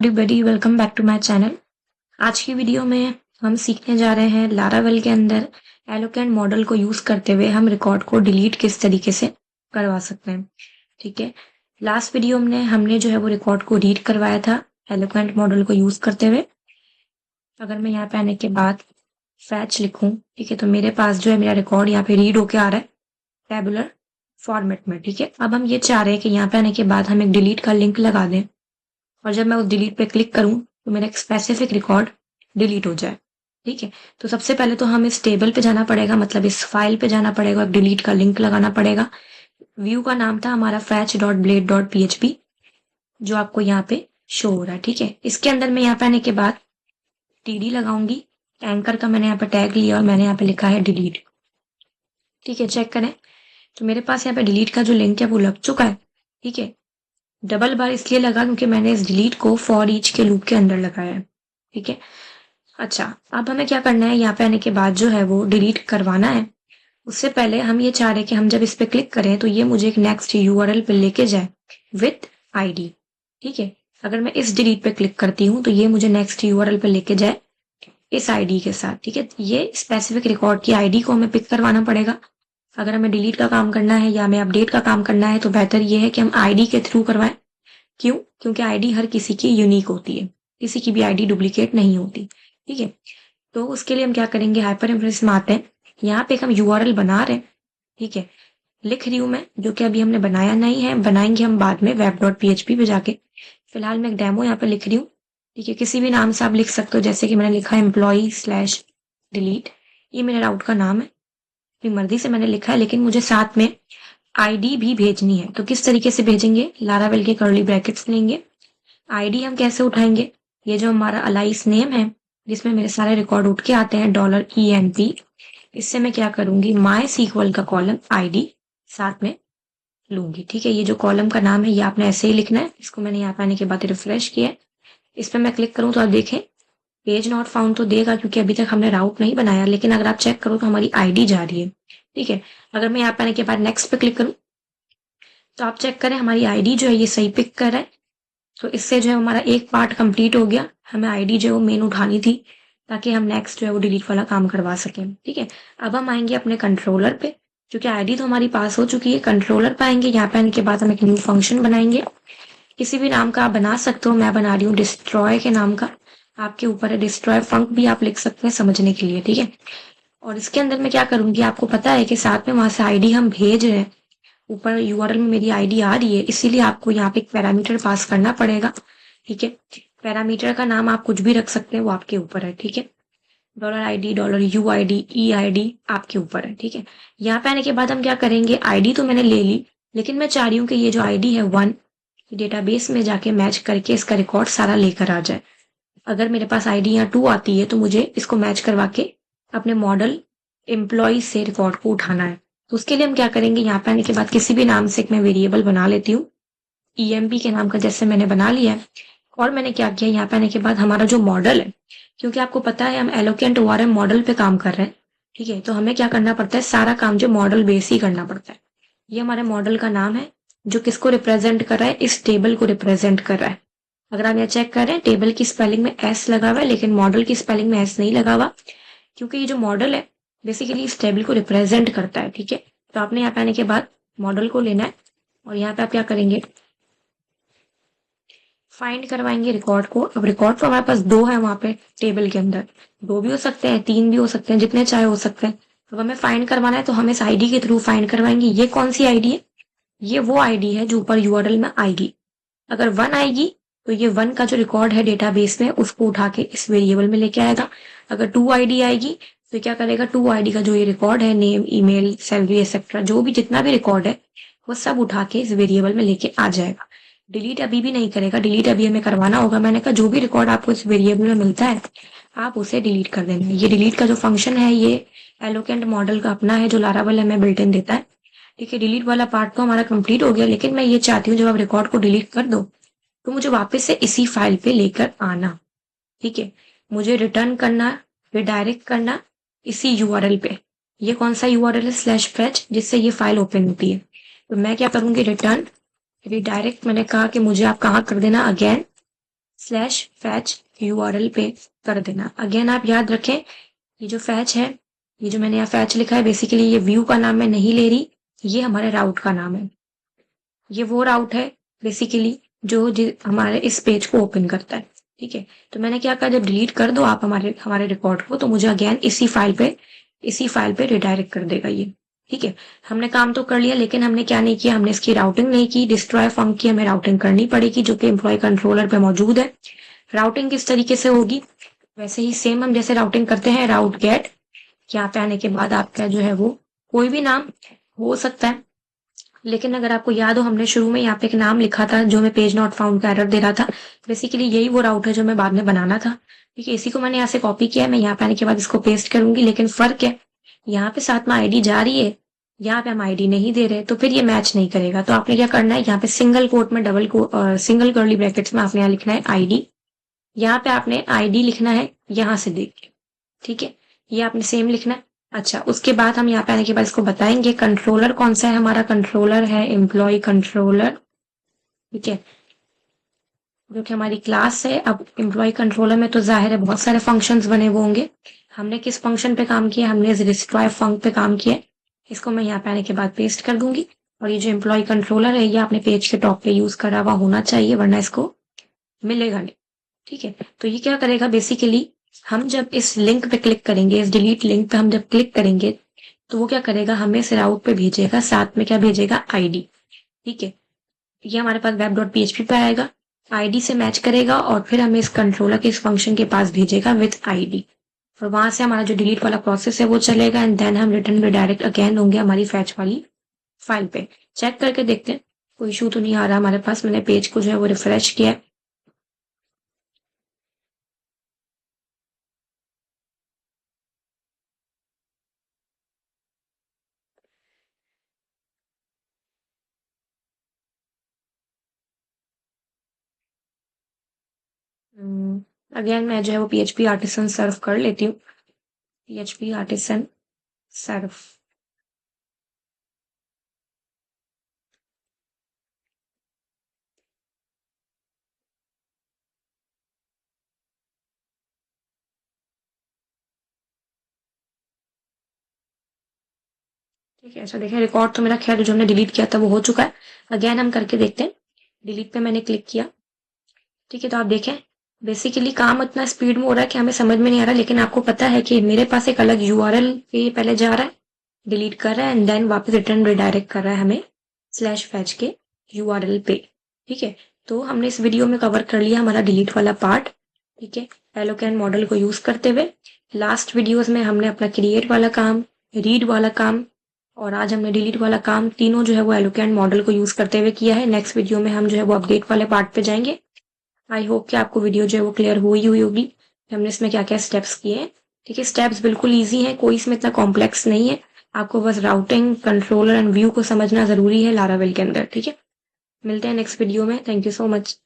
Everybody welcome back to my channel. आज की video में हम सीखने जा रहे हैं लारावेल के अंदर एलोकेंट मॉडल को यूज करते हुए हम रिकॉर्ड को डिलीट किस तरीके से करवा सकते हैं। ठीक है, लास्ट वीडियो में हमने जो है वो रिकॉर्ड को रीड करवाया था एलोकेंट मॉडल को यूज करते हुए। अगर मैं यहाँ पे आने के बाद फैच लिखूं, ठीक है, तो मेरे पास जो है मेरा रिकॉर्ड यहाँ पे रीड होके आ रहा है टेबुलर फॉर्मेट में। ठीक है, अब हम ये चाह रहे हैं कि यहाँ पे आने के बाद हम एक डिलीट का लिंक लगा दें और जब मैं उस डिलीट पे क्लिक करूं तो मेरा एक स्पेसिफिक रिकॉर्ड डिलीट हो जाए। ठीक है, तो सबसे पहले तो हम इस टेबल पे जाना पड़ेगा, मतलब इस फाइल पे जाना पड़ेगा, एक डिलीट का लिंक लगाना पड़ेगा। व्यू का नाम था हमारा fetch.blade.php जो आपको यहाँ पे शो हो रहा है। ठीक है, इसके अंदर मैं यहाँ पे आने के बाद td लगाऊंगी। एंकर का मैंने यहाँ पे टैग लिया और मैंने यहाँ पे लिखा है डिलीट। ठीक है, चेक करें तो मेरे पास यहाँ पे डिलीट का जो लिंक है वो लग चुका है। ठीक है, डबल बार इसलिए लगा क्योंकि मैंने इस डिलीट को फॉर ईच के लूप के अंदर लगाया है। ठीक है, अच्छा, अब हमें क्या करना है, यहाँ पे आने के बाद जो है वो डिलीट करवाना है। उससे पहले हम ये चाह रहे हैं कि हम जब इस पे क्लिक करें तो ये मुझे एक नेक्स्ट यूआरएल पे लेके जाए विथ आईडी। ठीक है, अगर मैं इस डिलीट पे क्लिक करती हूँ तो ये मुझे नेक्स्ट यूआरएल पे लेके जाए इस आईडी के साथ। ठीक है, ये स्पेसिफिक रिकॉर्ड की आईडी को हमें पिक करवाना पड़ेगा। अगर हमें डिलीट का काम करना है या हमें अपडेट का काम करना है तो बेहतर ये है कि हम आईडी के थ्रू करवाएं। क्यों? क्योंकि आईडी हर किसी की यूनिक होती है, किसी की भी आईडी डुप्लीकेट नहीं होती। ठीक है, तो उसके लिए हम क्या करेंगे, हाइपर इंफ्रेस में आते हैं। यहाँ पे एक हम यूआरएल बना रहे हैं। ठीक है, लिख रही हूं मैं, जो कि अभी हमने बनाया नहीं है, बनाएंगे हम बाद में web.php पे जाके। फिलहाल मैं एक डेमो यहाँ पे लिख रही हूँ। ठीक है, किसी भी नाम से आप लिख सकते हो, जैसे कि मैंने लिखा है employee/delete। ये मेरे राउट का नाम है, अपनी मर्जी से मैंने लिखा है, लेकिन मुझे साथ में आईडी भी भेजनी है। तो किस तरीके से भेजेंगे, लारावेल के कर्ली ब्रैकेट्स लेंगे। आईडी हम कैसे उठाएंगे, ये जो हमारा अलाइस नेम है जिसमें मेरे सारे रिकॉर्ड उठ के आते हैं $EMP, इससे मैं क्या करूंगी, माई सीक्वल का कॉलम आईडी साथ में लूंगी। ठीक है, ये जो कॉलम का नाम है ये आपने ऐसे ही लिखना है। इसको मैंने यहाँ पे आने के बाद रिफ्रेश किया, इस पर मैं क्लिक करूँ तो आप देखें पेज नॉट फाउंड तो देगा क्योंकि अभी तक हमने राउट नहीं बनाया, लेकिन अगर आप चेक करो तो हमारी आईडी जा रही है। ठीक है, अगर मैं यहाँ पे आने के बाद नेक्स्ट पे क्लिक करूँ तो आप चेक करें हमारी आईडी जो है ये सही पिक कर रहा है। तो इससे जो है हमारा एक पार्ट कंप्लीट हो गया। हमें आईडी जो है वो मेन उठानी थी ताकि हम नेक्स्ट जो है वो डिलीट वाला काम करवा सकें। ठीक है, अब हम आएंगे अपने कंट्रोलर पे, क्योंकि आईडी तो हमारी पास हो चुकी है। कंट्रोलर पे आएंगे, यहाँ पे आने के बाद हम एक न्यू फंक्शन बनाएंगे। किसी भी नाम का आप बना सकते हो, मैं बना रही हूँ डिस्ट्रॉय के नाम का, आपके ऊपर है। डिस्ट्रॉय फंक भी आप लिख सकते हैं समझने के लिए। ठीक है, और इसके अंदर मैं क्या करूंगी, आपको पता है कि साथ में वहां से आईडी हम भेज रहे हैं, ऊपर यूआरएल में मेरी आईडी आ रही है, इसीलिए आपको यहाँ पे एक पैरामीटर पास करना पड़ेगा। ठीक है, पैरामीटर का नाम आप कुछ भी रख सकते हैं, वो आपके ऊपर है। ठीक है, $ID $UID EID आपके ऊपर है। ठीक है, यहाँ पे आने के बाद हम क्या करेंगे, आईडी तो मैंने ले ली, लेकिन मैं चाह रही हूँ कि ये जो आईडी है 1 डेटाबेस में जाके मैच करके इसका रिकॉर्ड सारा लेकर आ जाए। अगर मेरे पास आईडी यहाँ 2 आती है तो मुझे इसको मैच करवा के अपने मॉडल एम्प्लॉय से रिकॉर्ड को उठाना है। तो उसके लिए हम क्या करेंगे, यहाँ पे आने के बाद किसी भी नाम से एक मैं वेरिएबल बना लेती हूँ, EMP के नाम का, जैसे मैंने बना लिया है। और मैंने क्या किया, यहाँ पे आने के बाद हमारा जो मॉडल है, क्योंकि आपको पता है हम एलोकेंट ORM मॉडल पे काम कर रहे हैं। ठीक है, तो हमें क्या करना पड़ता है, सारा काम जो मॉडल बेस ही करना पड़ता है। ये हमारे मॉडल का नाम है जो किसको रिप्रेजेंट कर रहा है, इस टेबल को रिप्रेजेंट कर रहा है। अगर आप यहाँ चेक कर रहे हैं, टेबल की स्पेलिंग में S लगा हुआ है, लेकिन मॉडल की स्पेलिंग में S नहीं लगा हुआ, क्योंकि ये जो मॉडल है बेसिकली इस टेबल को रिप्रेजेंट करता है। ठीक है, तो आपने यहाँ पे आने के बाद मॉडल को लेना है और यहाँ पे आप क्या करेंगे, फाइंड करवाएंगे रिकॉर्ड को। अब रिकॉर्ड तो हमारे पास 2 है वहां पे टेबल के अंदर, 2 भी हो सकते हैं, 3 भी हो सकते हैं, जितने चाहे हो सकते हैं। अब हमें फाइंड करवाना है तो हम इस आईडी के थ्रू फाइंड करवाएंगे। ये कौन सी आईडी है, ये वो आईडी है जो ऊपर यूआरएल में आएगी। अगर 1 आएगी तो ये 1 का जो रिकॉर्ड है डेटाबेस में उसको उठा के इस वेरिएबल में लेके आएगा। अगर 2 आईडी आएगी तो क्या करेगा, 2 आईडी का जो ये रिकॉर्ड है, नेम, ईमेल, सैलरी एक्सेट्रा, जो भी जितना भी रिकॉर्ड है वो सब उठा के इस वेरिएबल में लेके आ जाएगा। डिलीट अभी भी नहीं करेगा, डिलीट अभी हमें करवाना होगा। मैंने कहा जो भी रिकॉर्ड आपको इस वेरिएबल में मिलता है आप उसे डिलीट कर देना। ये डिलीट का जो फंक्शन है ये एलोकेंट मॉडल का अपना है जो लारावेल हमें बिल्ट इन देता है। ठीक है, डिलीट वाला पार्ट तो हमारा कंप्लीट हो गया, लेकिन मैं ये चाहती हूँ जब आप रिकॉर्ड को डिलीट कर दो तो मुझे वापस से इसी फाइल पे लेकर आना। ठीक है, मुझे रिटर्न करना, रिडायरेक्ट करना इसी यूआरएल पे। ये कौन सा यूआरएल है, /fetch, जिससे ये फाइल ओपन होती है। तो मैं क्या करूंगी, रिटर्न रिडायरेक्ट, मैंने कहा कि मुझे आप कहाँ कर देना, अगेन /fetch URL पे कर देना। अगेन आप याद रखें, ये जो fetch है, ये जो मैंने यहाँ fetch लिखा है, बेसिकली ये व्यू का नाम मैं नहीं ले रही, ये हमारे राउट का नाम है। ये वो राउट है बेसिकली जो हमारे इस पेज को ओपन करता है। ठीक है, तो मैंने क्या कहा, जब डिलीट कर दो आप हमारे रिकॉर्ड को, तो मुझे अगेन इसी फाइल पे रिडायरेक्ट कर देगा ये। ठीक है, हमने काम तो कर लिया, लेकिन हमने क्या नहीं किया, हमने इसकी राउटिंग नहीं की। डिस्ट्रॉय फंक की हमें राउटिंग करनी पड़ेगी, जो कि एम्प्लॉय कंट्रोलर पे मौजूद है। राउटिंग किस तरीके से होगी, वैसे ही सेम हम जैसे राउटिंग करते हैं, राउट गेट। यहाँ पे आने के बाद आपका जो है वो कोई भी नाम हो सकता है, लेकिन अगर आपको याद हो, हमने शुरू में यहाँ पे एक नाम लिखा था जो हमें पेज नॉट फाउंड का एरर दे रहा था। बेसिकली यही वो राउट है जो मैं बाद में बनाना था। ठीक है, इसी को मैंने यहाँ से कॉपी किया है, मैं यहाँ पे आने के बाद इसको पेस्ट करूंगी। लेकिन फर्क है, यहाँ पे साथ में आईडी जा रही है, यहाँ पे हम आईडी नहीं दे रहे, तो फिर ये मैच नहीं करेगा। तो आपने क्या करना है, यहाँ पे सिंगल कोट में सिंगल कर्ली ब्रैकेट्स में आपने यहाँ लिखना है आईडी। यहाँ पे आपने आईडी लिखना है यहाँ से देख के। ठीक है, ये आपने सेम लिखना है। अच्छा, उसके बाद हम यहाँ पे आने के बाद इसको बताएंगे कंट्रोलर कौन सा है। हमारा कंट्रोलर है एम्प्लॉय कंट्रोलर। ठीक है, जो कि हमारी क्लास है। अब एम्प्लॉय कंट्रोलर में तो जाहिर है बहुत सारे फंक्शंस बने हुए होंगे। हमने किस फंक्शन पे काम किया, हमने डिस्ट्रॉय फंक पे काम किया। इसको मैं यहाँ पे आने के बाद पेस्ट कर दूंगी। और ये जो एम्प्लॉय कंट्रोलर है, ये अपने पेज के टॉप पे यूज करा हुआ होना चाहिए, वरना इसको मिलेगा नहीं। ठीक है, तो ये क्या करेगा, बेसिकली हम जब इस लिंक पे क्लिक करेंगे, इस डिलीट लिंक पे हम जब क्लिक करेंगे, तो वो क्या करेगा, हमें इस राउट पे भेजेगा, साथ में क्या भेजेगा, आईडी। ठीक है, ये हमारे पास web.php पे आएगा, आईडी से मैच करेगा, और फिर हमें इस कंट्रोलर के इस फंक्शन के पास भेजेगा विथ आईडी। और वहां से हमारा जो डिलीट वाला प्रोसेस है वो चलेगा, एंड देन हम रिटर्न रिडायरेक्ट अगेन होंगे हमारी फैच वाली फाइल पे। चेक करके देखते हैं, कोई इशू तो नहीं आ रहा हमारे पास। मैंने पेज को जो है वो रिफ्रेश किया है। अगेन मैं जो है वो PHP आर्टिसन सर्व कर लेती हूँ। PHP आर्टिसन सर्व। ठीक है, अच्छा देखें, रिकॉर्ड तो मेरा खैर जो हमने डिलीट किया था वो हो चुका है। अगेन हम करके देखते हैं। डिलीट पे मैंने क्लिक किया। ठीक है, तो आप देखें बेसिकली काम इतना स्पीड में हो रहा है कि हमें समझ में नहीं आ रहा, लेकिन आपको पता है कि मेरे पास एक अलग URL पे पहले जा रहा है, डिलीट कर रहा है, एंड देन वापस रिटर्न रिडायरेक्ट कर रहा है हमें /fetch के URL पे। ठीक है, तो हमने इस वीडियो में कवर कर लिया हमारा डिलीट वाला पार्ट। ठीक है, एलोकेन मॉडल को यूज करते हुए। लास्ट वीडियोस में हमने अपना क्रिएट वाला काम, रीड वाला काम, और आज हमने डिलीट वाला काम, तीनों जो है वो एलोकेन मॉडल को यूज करते हुए किया है। नेक्स्ट वीडियो में हम जो है वो अपडेट वाले पार्ट पे जाएंगे। आई होप कि आपको वीडियो जो है वो क्लियर हुई होगी कि हमने इसमें क्या क्या स्टेप्स किए हैं। ठीक है, स्टेप्स बिल्कुल ईजी हैं, कोई इसमें इतना कॉम्प्लेक्स नहीं है। आपको बस राउटिंग, कंट्रोलर एंड व्यू को समझना जरूरी है लारावेल के अंदर। ठीक है, मिलते हैं नेक्स्ट वीडियो में। Thank you so much.